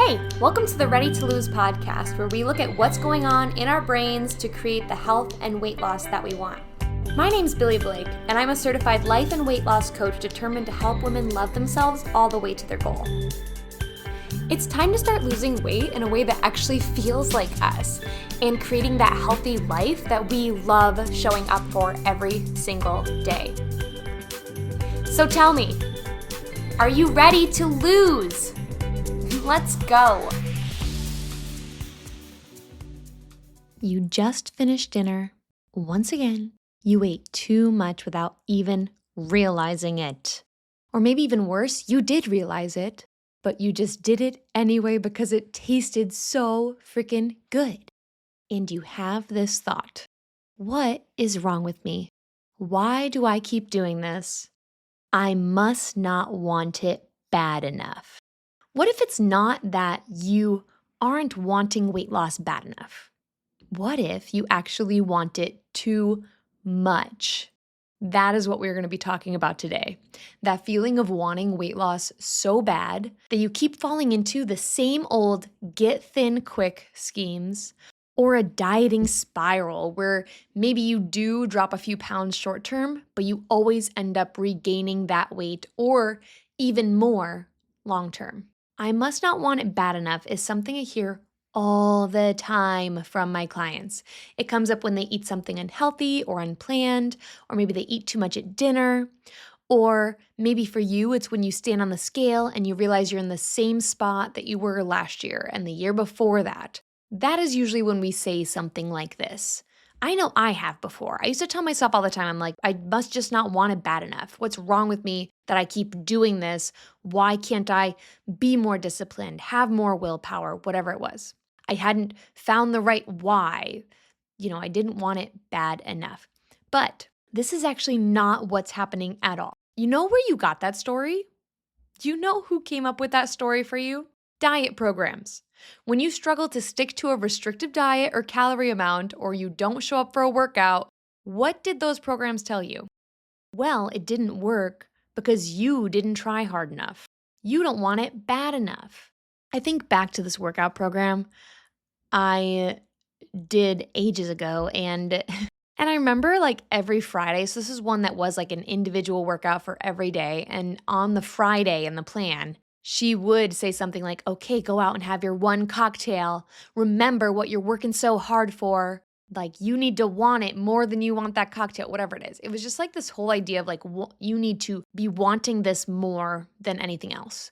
Hey, welcome to the Ready to Lose podcast, where we look at what's going on in our brains to create the health and weight loss that we want. My name's Billy Blake, and I'm a certified life and weight loss coach determined to help women love themselves all the way to their goal. It's time to start losing weight in a way that actually feels like us and creating that healthy life that we love showing up for every single day. So tell me, are you ready to lose? Let's go. You just finished dinner. Once again, you ate too much without even realizing it. Or maybe even worse, you did realize it, but you just did it anyway because it tasted so freaking good. And you have this thought: what is wrong with me? Why do I keep doing this? I must not want it bad enough. What if it's not that you aren't wanting weight loss bad enough? What if you actually want it too much? That is what we're going to be talking about today. That feeling of wanting weight loss so bad that you keep falling into the same old get thin quick schemes, or a dieting spiral where maybe you do drop a few pounds short term, but you always end up regaining that weight or even more long term. I must not want it bad enough is something I hear all the time from my clients. It comes up when they eat something unhealthy or unplanned, or maybe they eat too much at dinner, or maybe for you, it's when you stand on the scale and you realize you're in the same spot that you were last year and the year before that. That is usually when we say something like this. I know I have before. I used to tell myself all the time, I'm like, I must just not want it bad enough. What's wrong with me that I keep doing this? Why can't I be more disciplined, have more willpower, whatever it was? I hadn't found the right why. I didn't want it bad enough. But this is actually not what's happening at all. You know where you got that story? Do you know who came up with that story for you? Diet programs. When you struggle to stick to a restrictive diet or calorie amount, or you don't show up for a workout, what did those programs tell you? Well, it didn't work because you didn't try hard enough. You don't want it bad enough. I think back to this workout program I did ages ago, and and I remember like every Friday, so this is one that was like an individual workout for every day, and on the Friday in the plan, she would say something like, okay, go out and have your one cocktail. Remember what you're working so hard for. Like, you need to want it more than you want that cocktail, whatever it is. It was just like this whole idea of like, you need to be wanting this more than anything else.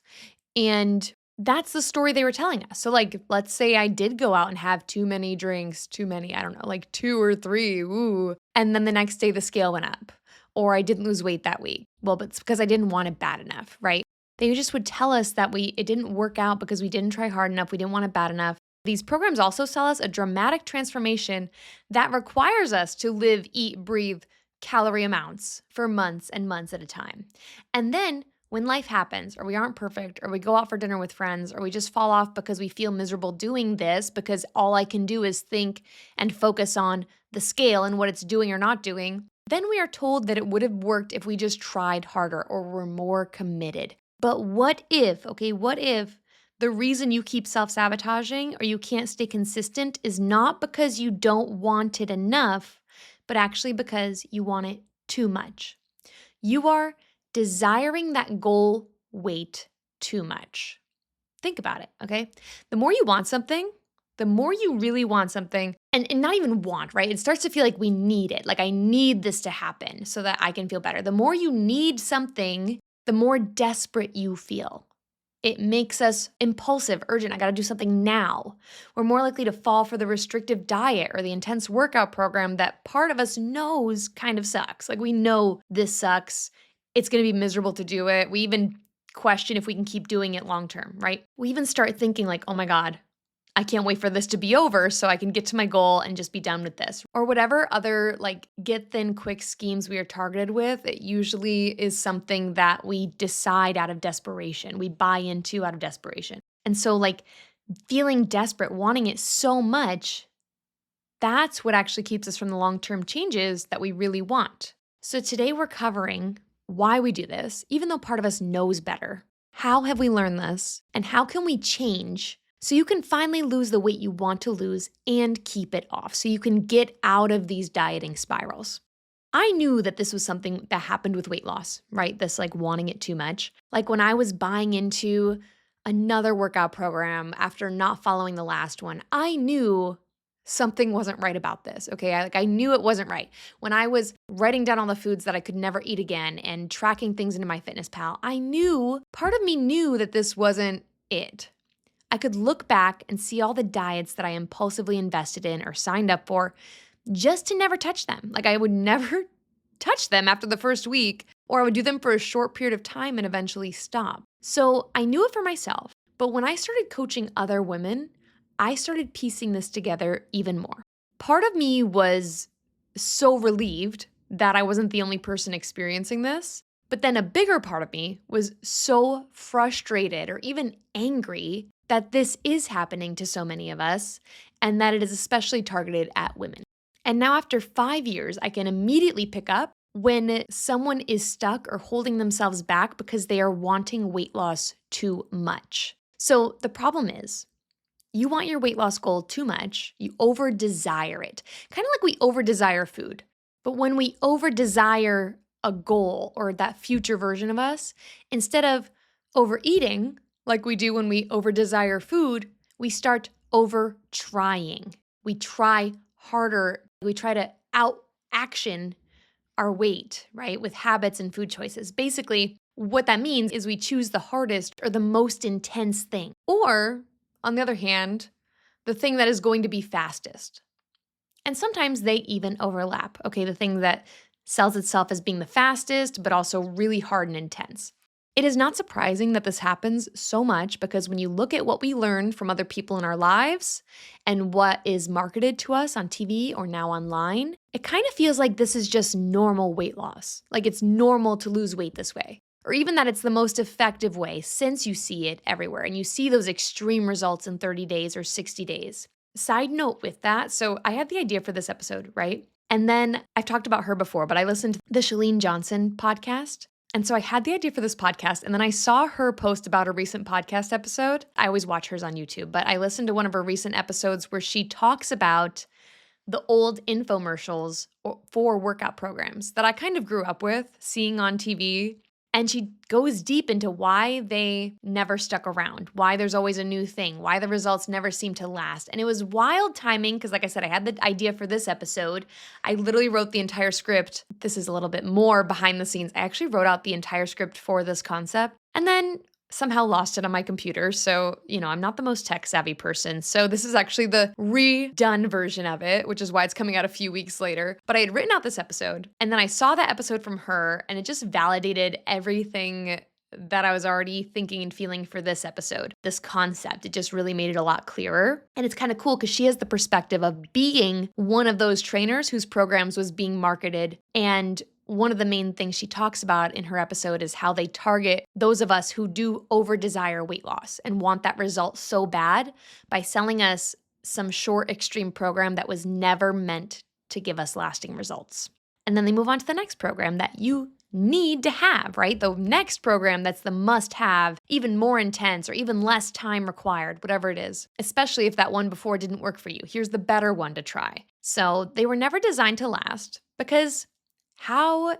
And that's the story they were telling us. So like, let's say I did go out and have too many drinks, I don't know, like 2 or 3, ooh. And then the next day the scale went up, or I didn't lose weight that week. Well, but it's because I didn't want it bad enough, right? They just would tell us that it didn't work out because we didn't try hard enough, we didn't want it bad enough. These programs also sell us a dramatic transformation that requires us to live, eat, breathe calorie amounts for months and months at a time. And then when life happens, or we aren't perfect, or we go out for dinner with friends, or we just fall off because we feel miserable doing this because all I can do is think and focus on the scale and what it's doing or not doing, then we are told that it would have worked if we just tried harder or were more committed. But what if the reason you keep self-sabotaging or you can't stay consistent is not because you don't want it enough, but actually because you want it too much? You are desiring that goal weight too much. Think about it, okay? The more you want something, the more you really want something, and not even want, right? It starts to feel like we need it. Like, I need this to happen so that I can feel better. The more you need something, the more desperate you feel. It makes us impulsive, urgent. I got to do something now. We're more likely to fall for the restrictive diet or the intense workout program that part of us knows kind of sucks. Like, we know this sucks. It's going to be miserable to do it. We even question if we can keep doing it long term, right? We even start thinking like, oh my God, I can't wait for this to be over so I can get to my goal and just be done with this. Or whatever other like get thin quick schemes we are targeted with, it usually is something that we decide out of desperation. We buy into out of desperation. And so like feeling desperate, wanting it so much, that's what actually keeps us from the long-term changes that we really want. So today we're covering why we do this, even though part of us knows better. How have we learned this? And how can we change So you can finally lose the weight you want to lose and keep it off so you can get out of these dieting spirals. I knew that this was something that happened with weight loss, right? This like wanting it too much. Like when I was buying into another workout program after not following the last one, I knew something wasn't right about this. Okay. I knew it wasn't right. When I was writing down all the foods that I could never eat again and tracking things into my fitness pal, part of me knew that this wasn't it. I could look back and see all the diets that I impulsively invested in or signed up for just to never touch them. Like I would never touch them after the first week, or I would do them for a short period of time and eventually stop. So I knew it for myself. But when I started coaching other women, I started piecing this together even more. Part of me was so relieved that I wasn't the only person experiencing this. But then a bigger part of me was so frustrated or even angry that this is happening to so many of us and that it is especially targeted at women. And now, after 5 years, I can immediately pick up when someone is stuck or holding themselves back because they are wanting weight loss too much. So the problem is, you want your weight loss goal too much, you over desire it, kind of like we over desire food. But when we over desire a goal or that future version of us, instead of overeating like we do when we over desire food, we start over trying. We try harder. We try to out action our weight, right? With habits and food choices. Basically, what that means is we choose the hardest or the most intense thing. Or, on the other hand, the thing that is going to be fastest. And sometimes they even overlap. Okay, the thing that sells itself as being the fastest, but also really hard and intense. It is not surprising that this happens so much because when you look at what we learn from other people in our lives and what is marketed to us on TV or now online, it kind of feels like this is just normal weight loss. Like it's normal to lose weight this way. Or even that it's the most effective way since you see it everywhere and you see those extreme results in 30 days or 60 days. Side note with that, so I had the idea for this episode, right? And then I've talked about her before, but I listened to the Chalene Johnson podcast. And so I had the idea for this podcast, and then I saw her post about a recent podcast episode. I always watch hers on YouTube, but I listened to one of her recent episodes where she talks about the old infomercials for workout programs that I kind of grew up with, seeing on TV. And she goes deep into why they never stuck around, why there's always a new thing, why the results never seem to last. And it was wild timing because, like I said, I had the idea for this episode. I literally wrote the entire script. This is a little bit more behind the scenes. I actually wrote out the entire script for this concept. And then somehow lost it on my computer. So, I'm not the most tech savvy person. So this is actually the redone version of it, which is why it's coming out a few weeks later. But I had written out this episode and then I saw that episode from her and it just validated everything that I was already thinking and feeling for this episode, this concept. It just really made it a lot clearer. And it's kind of cool because she has the perspective of being one of those trainers whose programs was being marketed. And one of the main things she talks about in her episode is how they target those of us who do over desire weight loss and want that result so bad by selling us some short extreme program that was never meant to give us lasting results. And then they move on to the next program that you need to have, right? The next program that's the must have, even more intense or even less time required, whatever it is, especially if that one before didn't work for you. Here's the better one to try. So they were never designed to last because how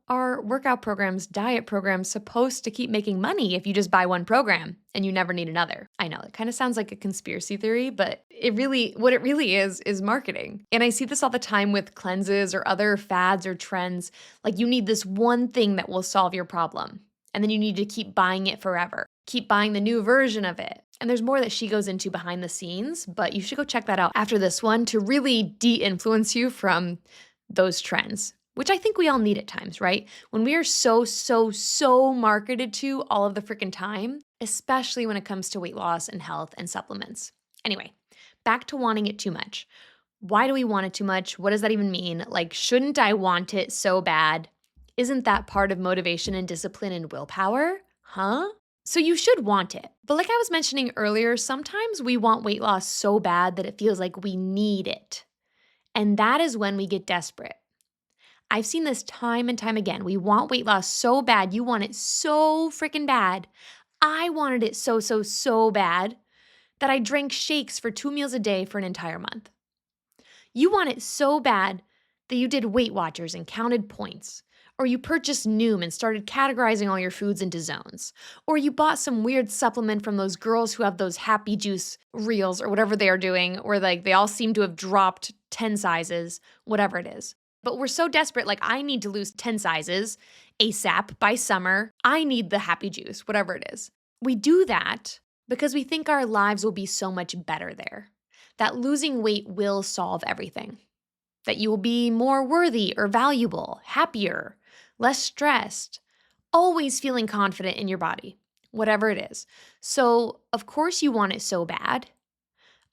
are workout programs, diet programs supposed to keep making money if you just buy one program and you never need another? I know it kind of sounds like a conspiracy theory, but what it really is marketing. And I see this all the time with cleanses or other fads or trends. Like you need this one thing that will solve your problem. And then you need to keep buying it forever. Keep buying the new version of it. And there's more that she goes into behind the scenes, but you should go check that out after this one to really de-influence you from those trends, which I think we all need at times, right? When we are so marketed to all of the freaking time, especially when it comes to weight loss and health and supplements. Anyway, back to wanting it too much. Why do we want it too much? What does that even mean? Like, shouldn't I want it so bad? Isn't that part of motivation and discipline and willpower? Huh? So you should want it. But like I was mentioning earlier, sometimes we want weight loss so bad that it feels like we need it. And that is when we get desperate. I've seen this time and time again. We want weight loss so bad. You want it so freaking bad. I wanted it so bad that I drank shakes for 2 meals a day for an entire month. You want it so bad that you did Weight Watchers and counted points. Or you purchased Noom and started categorizing all your foods into zones. Or you bought some weird supplement from those girls who have those happy juice reels or whatever they are doing, where like they all seem to have dropped 10 sizes, whatever it is. But we're so desperate, like I need to lose 10 sizes ASAP by summer. I need the happy juice, whatever it is. We do that because we think our lives will be so much better there. That losing weight will solve everything. That you will be more worthy or valuable, happier, less stressed, always feeling confident in your body, whatever it is. So, of course, you want it so bad.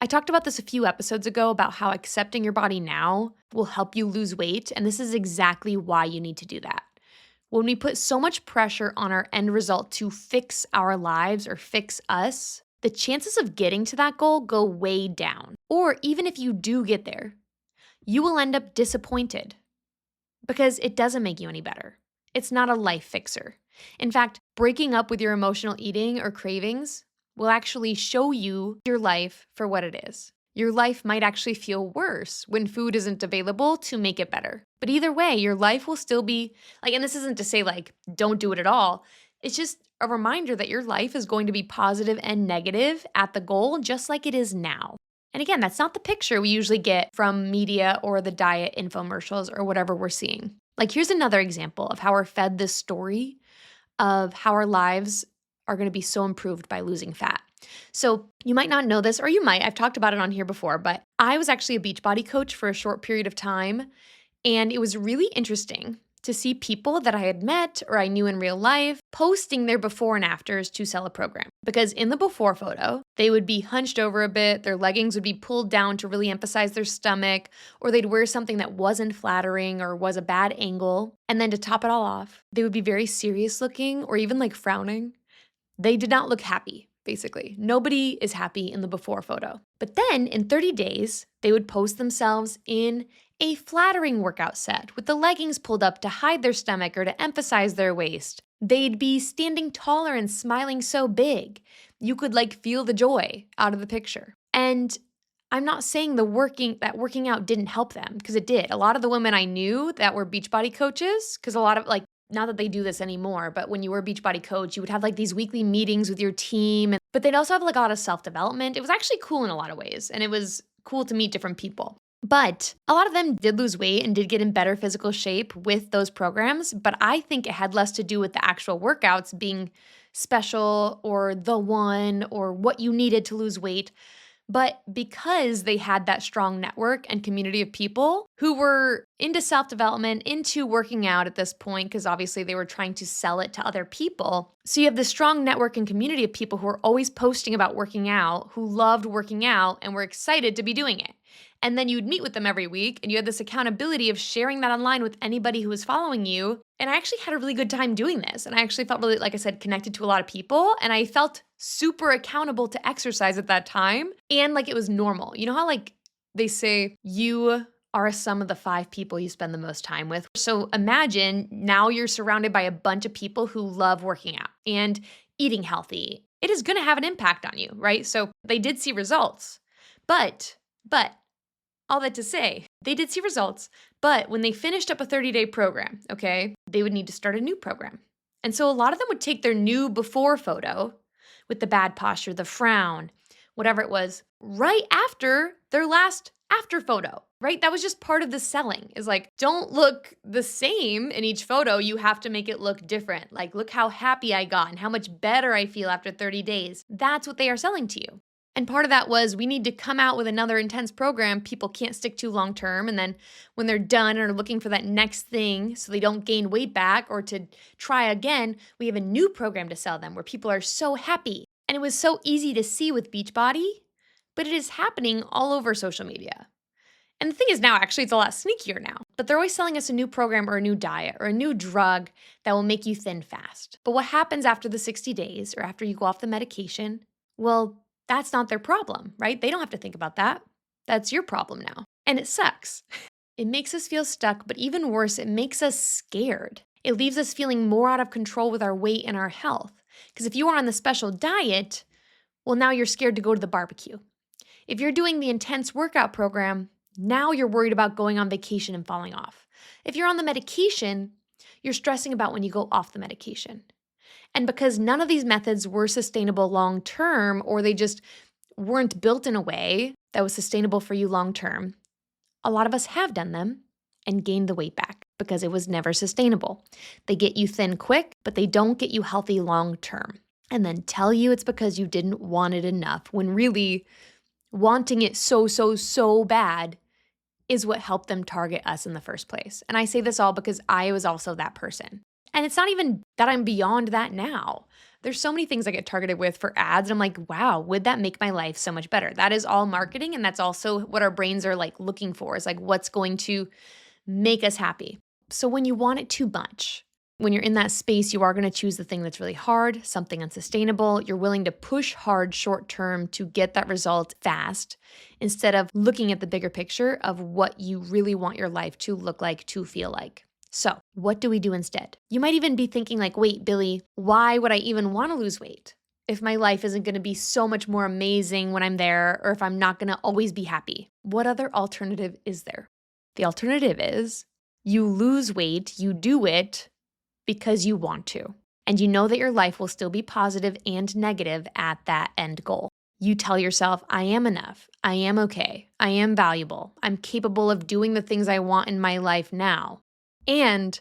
I talked about this a few episodes ago about how accepting your body now will help you lose weight, and this is exactly why you need to do that. When we put so much pressure on our end result to fix our lives or fix us, the chances of getting to that goal go way down. Or even if you do get there, you will end up disappointed because it doesn't make you any better. It's not a life fixer. In fact, breaking up with your emotional eating or cravings will actually show you your life for what it is. Your life might actually feel worse when food isn't available to make it better. But either way, your life will still be like, and this isn't to say like, don't do it at all. It's just a reminder that your life is going to be positive and negative at the goal, just like it is now. And again, that's not the picture we usually get from media or the diet infomercials or whatever we're seeing. Like, here's another example of how we're fed this story of how our lives are going to be so improved by losing fat. So you might not know this, or you might. I've talked about it on here before, but I was actually a Beachbody coach for a short period of time. And it was really interesting to see people that I had met or I knew in real life posting their before and afters to sell a program. Because in the before photo, they would be hunched over a bit, their leggings would be pulled down to really emphasize their stomach, or they'd wear something that wasn't flattering or was a bad angle. And then to top it all off, they would be very serious looking or even like frowning. They did not look happy, basically. Nobody is happy in the before photo. But then in 30 days, they would post themselves in a flattering workout set with the leggings pulled up to hide their stomach or to emphasize their waist. They'd be standing taller and smiling so big, you could like feel the joy out of the picture. And I'm not saying working out didn't help them, because it did. A lot of the women I knew that were Beachbody coaches, because a lot of like, not that they do this anymore, but when you were a Beachbody coach, you would have like these weekly meetings with your team, but they'd also have like a lot of self-development. It was actually cool in a lot of ways, and it was cool to meet different people. But a lot of them did lose weight and did get in better physical shape with those programs, but I think it had less to do with the actual workouts being special or the one or what you needed to lose weight. But because they had that strong network and community of people who were into self-development, into working out at this point, because obviously they were trying to sell it to other people. So you have this strong network and community of people who are always posting about working out, who loved working out and were excited to be doing it. And then you'd meet with them every week and you had this accountability of sharing that online with anybody who was following you. And I actually had a really good time doing this. And I actually felt really, like I said, connected to a lot of people. And I felt super accountable to exercise at that time. And like it was normal. You know how like they say you are a sum of the 5 people you spend the most time with. So imagine now you're surrounded by a bunch of people who love working out and eating healthy. It is going to have an impact on you, right? So they did see results. But all that to say, they did see results, but when they finished up a 30-day program, okay, they would need to start a new program. And so a lot of them would take their new before photo with the bad posture, the frown, whatever it was, right after their last after photo, right? That was just part of the selling, is like, don't look the same in each photo. You have to make it look different. Like, look how happy I got and how much better I feel after 30 days. That's what they are selling to you. And part of that was we need to come out with another intense program people can't stick to long term. And then when they're done and are looking for that next thing so they don't gain weight back or to try again, we have a new program to sell them where people are so happy. And it was so easy to see with Beachbody, but it is happening all over social media. And the thing is now, actually, it's a lot sneakier now. But they're always selling us a new program or a new diet or a new drug that will make you thin fast. But what happens after the 60 days or after you go off the medication? Well, that's not their problem, right? They don't have to think about that. That's your problem now. And it sucks. It makes us feel stuck, but even worse, it makes us scared. It leaves us feeling more out of control with our weight and our health. Because if you are on the special diet, Well, now you're scared to go to the barbecue. If you're doing the intense workout program, now you're worried about going on vacation and falling off. If you're on the medication, you're stressing about when you go off the medication. And because none of these methods were sustainable long term, or they just weren't built in a way that was sustainable for you long term, a lot of us have done them and gained the weight back because it was never sustainable. They get you thin quick, but they don't get you healthy long term. And then tell you it's because you didn't want it enough, when really wanting it so bad is what helped them target us in the first place. And I say this all because I was also that person. And it's not even that I'm beyond that now. There's so many things I get targeted with for ads. And I'm like, wow, would that make my life so much better? That is all marketing. And that's also what our brains are like looking for, is like what's going to make us happy. So when you want it too much, when you're in that space, you are going to choose the thing that's really hard, something unsustainable. You're willing to push hard short term to get that result fast, instead of looking at the bigger picture of what you really want your life to look like, to feel like. So what do we do instead? You might even be thinking like, wait, Billy, why would I even want to lose weight if my life isn't going to be so much more amazing when I'm there, or if I'm not going to always be happy? What other alternative is there? The alternative is you lose weight, you do it because you want to, and you know that your life will still be positive and negative at that end goal. You tell yourself, I am enough, I am okay, I am valuable, I'm capable of doing the things I want in my life now, and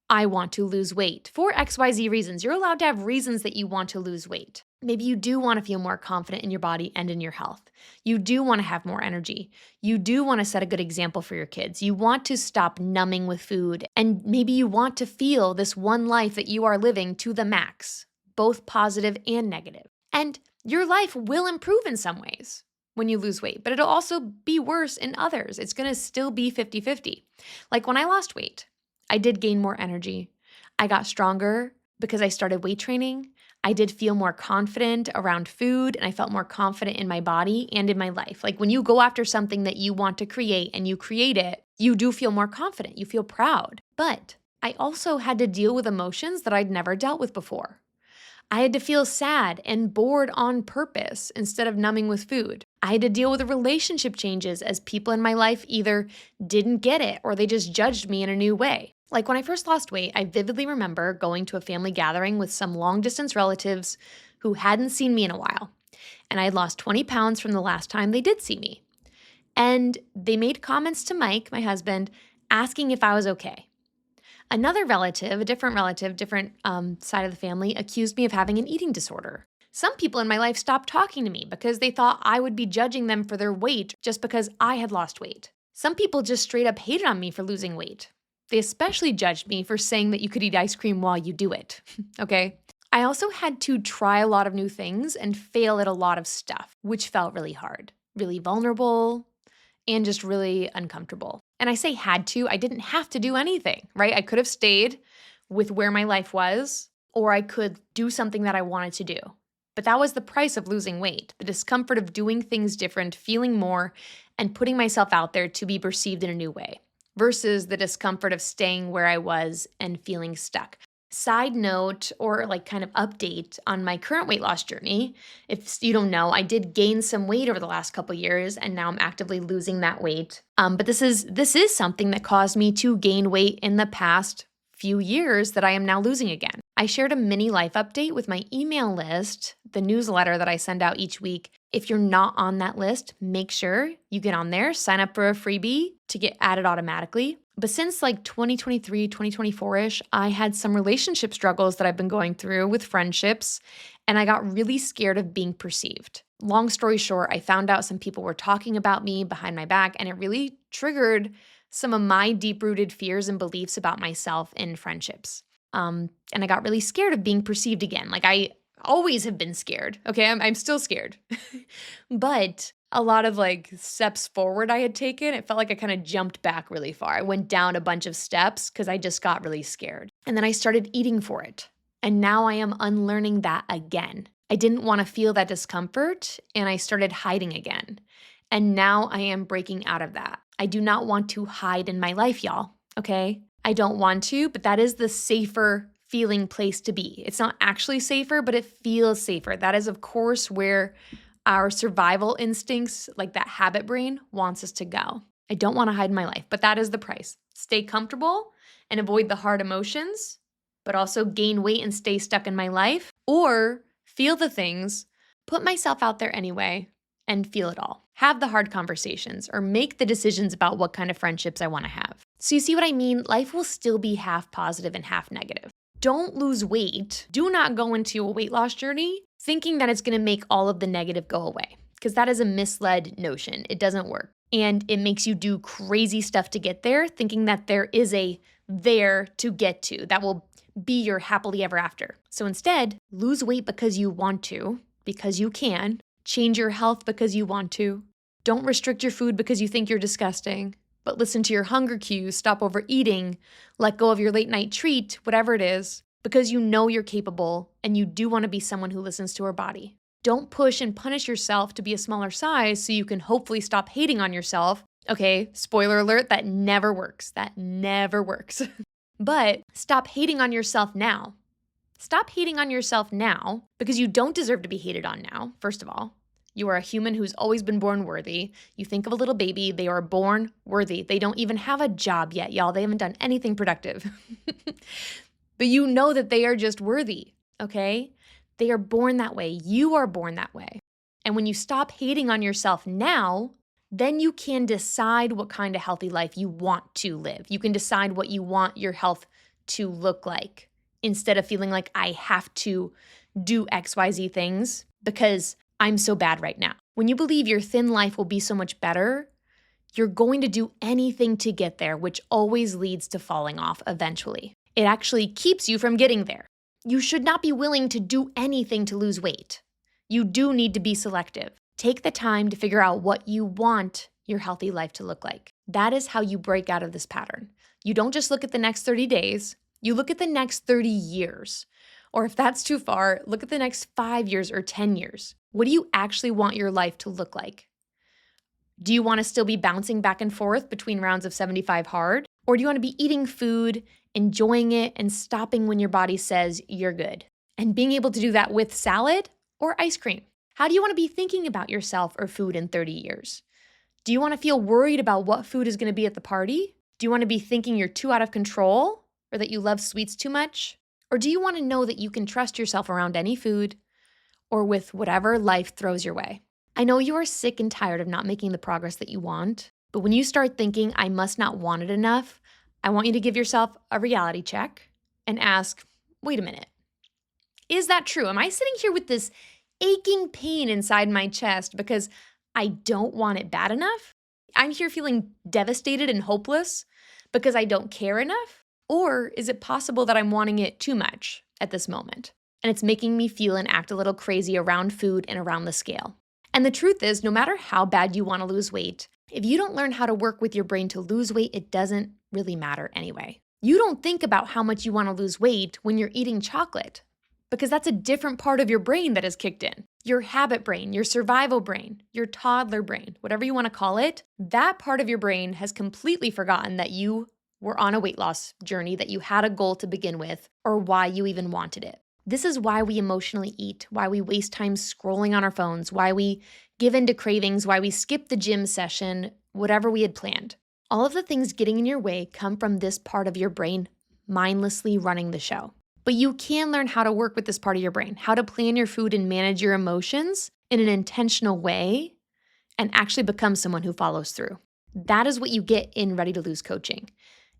I want to lose weight for XYZ reasons. You're allowed to have reasons that you want to lose weight. Maybe you do want to feel more confident in your body and in your health. You do want to have more energy. You do want to set a good example for your kids. You want to stop numbing with food. And maybe you want to feel this one life that you are living to the max, both positive and negative. And your life will improve in some ways when you lose weight, but it'll also be worse in others. It's going to still be 50-50. Like when I lost weight, I did gain more energy. I got stronger because I started weight training. I did feel more confident around food, and I felt more confident in my body and in my life. Like when you go after something that you want to create and you create it, you do feel more confident. You feel proud. But I also had to deal with emotions that I'd never dealt with before. I had to feel sad and bored on purpose instead of numbing with food. I had to deal with the relationship changes as people in my life either didn't get it or they just judged me in a new way. Like when I first lost weight, I vividly remember going to a family gathering with some long-distance relatives who hadn't seen me in a while. And I had lost 20 pounds from the last time they did see me. And they made comments to Mike, my husband, asking if I was okay. Another relative, a different relative, different side of the family, accused me of having an eating disorder. Some people in my life stopped talking to me because they thought I would be judging them for their weight just because I had lost weight. Some people just straight up hated on me for losing weight. They especially judged me for saying that you could eat ice cream while you do it, okay? I also had to try a lot of new things and fail at a lot of stuff, which felt really hard, really vulnerable, and just really uncomfortable. And I say had to, I didn't have to do anything, right? I could have stayed with where my life was, or I could do something that I wanted to do. But that was the price of losing weight, the discomfort of doing things different, feeling more, and putting myself out there to be perceived in a new way, versus the discomfort of staying where I was and feeling stuck. Side note, or like kind of update on my current weight loss journey. If you don't know, I did gain some weight over the last couple years, and now I'm actively losing that weight. But this is something that caused me to gain weight in the past few years that I am now losing again. I shared a mini life update with my email list, the newsletter that I send out each week. If you're not on that list, make sure you get on there, sign up for a freebie to get added automatically. But since like 2023, 2024-ish, I had some relationship struggles that I've been going through with friendships, and I got really scared of being perceived. Long story short, I found out some people were talking about me behind my back, and it really triggered some of my deep-rooted fears and beliefs about myself in friendships. And I got really scared of being perceived again. Like I always have been scared. Okay, I'm still scared. But a lot of like steps forward I had taken, it felt like I kind of jumped back really far. I went down a bunch of steps because I just got really scared. And then I started eating for it. And now I am unlearning that again. I didn't want to feel that discomfort, and I started hiding again. And now I am breaking out of that. I do not want to hide in my life, y'all, okay? I don't want to, but that is the safer feeling place to be. It's not actually safer, but it feels safer. That is, of course, where our survival instincts, like that habit brain, wants us to go. I don't want to hide my life, but that is the price. Stay comfortable and avoid the hard emotions, but also gain weight and stay stuck in my life, or feel the things, put myself out there anyway, and feel it all. Have the hard conversations or make the decisions about what kind of friendships I want to have. So you see what I mean? Life will still be half positive and half negative. Don't lose weight. Do not go into a weight loss journey thinking that it's going to make all of the negative go away, because that is a misled notion. It doesn't work. And it makes you do crazy stuff to get there, thinking that there is a there to get to that will be your happily ever after. So instead, lose weight because you want to, because you can. Change your health because you want to. Don't restrict your food because you think you're disgusting, but listen to your hunger cues, stop overeating, let go of your late night treat, whatever it is, because you know you're capable and you do want to be someone who listens to her body. Don't push and punish yourself to be a smaller size so you can hopefully stop hating on yourself. Okay, spoiler alert, that never works. That never works. But stop hating on yourself now. Stop hating on yourself now, because you don't deserve to be hated on now, first of all. You are a human who's always been born worthy. You think of a little baby, they are born worthy. They don't even have a job yet, y'all. They haven't done anything productive. But you know that they are just worthy, okay? They are born that way. You are born that way. And when you stop hating on yourself now, then you can decide what kind of healthy life you want to live. You can decide what you want your health to look like, instead of feeling like I have to do XYZ things because I'm so bad right now. When you believe your thin life will be so much better, you're going to do anything to get there, which always leads to falling off eventually. It actually keeps you from getting there. You should not be willing to do anything to lose weight. You do need to be selective. Take the time to figure out what you want your healthy life to look like. That is how you break out of this pattern. You don't just look at the next 30 days. You look at the next 30 years. Or if that's too far, look at the next 5 years or 10 years. What do you actually want your life to look like? Do you want to still be bouncing back and forth between rounds of 75 hard? Or do you want to be eating food, enjoying it, and stopping when your body says you're good? And being able to do that with salad or ice cream? How do you want to be thinking about yourself or food in 30 years? Do you want to feel worried about what food is going to be at the party? Do you want to be thinking you're too out of control or that you love sweets too much? Or do you want to know that you can trust yourself around any food or with whatever life throws your way? I know you are sick and tired of not making the progress that you want, but when you start thinking, I must not want it enough, I want you to give yourself a reality check and ask, wait a minute, is that true? Am I sitting here with this aching pain inside my chest because I don't want it bad enough? I'm here feeling devastated and hopeless because I don't care enough? Or is it possible that I'm wanting it too much at this moment, and it's making me feel and act a little crazy around food and around the scale? And the truth is, no matter how bad you want to lose weight, if you don't learn how to work with your brain to lose weight, it doesn't really matter anyway. You don't think about how much you want to lose weight when you're eating chocolate, because that's a different part of your brain that is kicked in. Your habit brain, your survival brain, your toddler brain, whatever you want to call it, that part of your brain has completely forgotten that you were on a weight loss journey, that you had a goal to begin with, or why you even wanted it. This is why we emotionally eat, why we waste time scrolling on our phones, why we give in to cravings, why we skip the gym session, whatever we had planned. All of the things getting in your way come from this part of your brain mindlessly running the show. But you can learn how to work with this part of your brain, how to plan your food and manage your emotions in an intentional way and actually become someone who follows through. That is what you get in Ready to Lose coaching.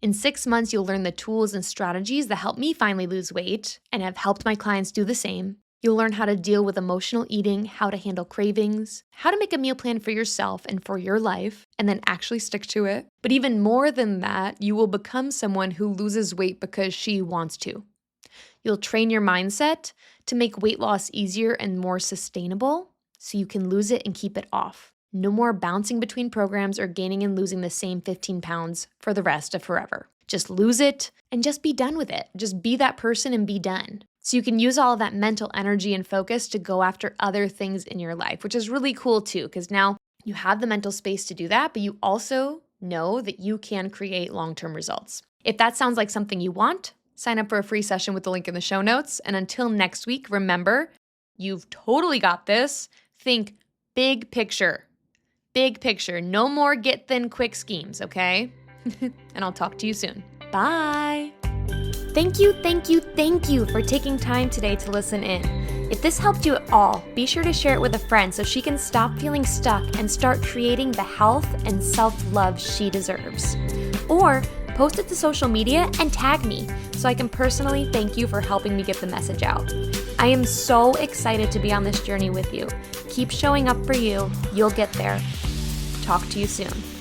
In 6 months, you'll learn the tools and strategies that help me finally lose weight and have helped my clients do the same. You'll learn how to deal with emotional eating, how to handle cravings, how to make a meal plan for yourself and for your life, and then actually stick to it. But even more than that, you will become someone who loses weight because she wants to. You'll train your mindset to make weight loss easier and more sustainable so you can lose it and keep it off. No more bouncing between programs or gaining and losing the same 15 pounds for the rest of forever. Just lose it and just be done with it. Just be that person and be done. So you can use all of that mental energy and focus to go after other things in your life, which is really cool too, because now you have the mental space to do that, but you also know that you can create long-term results. If that sounds like something you want, Sign up for a free session with the link in the show notes. And until next week, remember, you've totally got this. Think big picture. Big picture. No more get thin quick schemes, okay? And I'll talk to you soon. Bye. Thank you for taking time today to listen in. If this helped you at all, be sure to share it with a friend so she can stop feeling stuck and start creating the health and self-love she deserves. Or post it to social media and tag me so I can personally thank you for helping me get the message out. I am so excited to be on this journey with you. Keep showing up for you. You'll get there. Talk to you soon.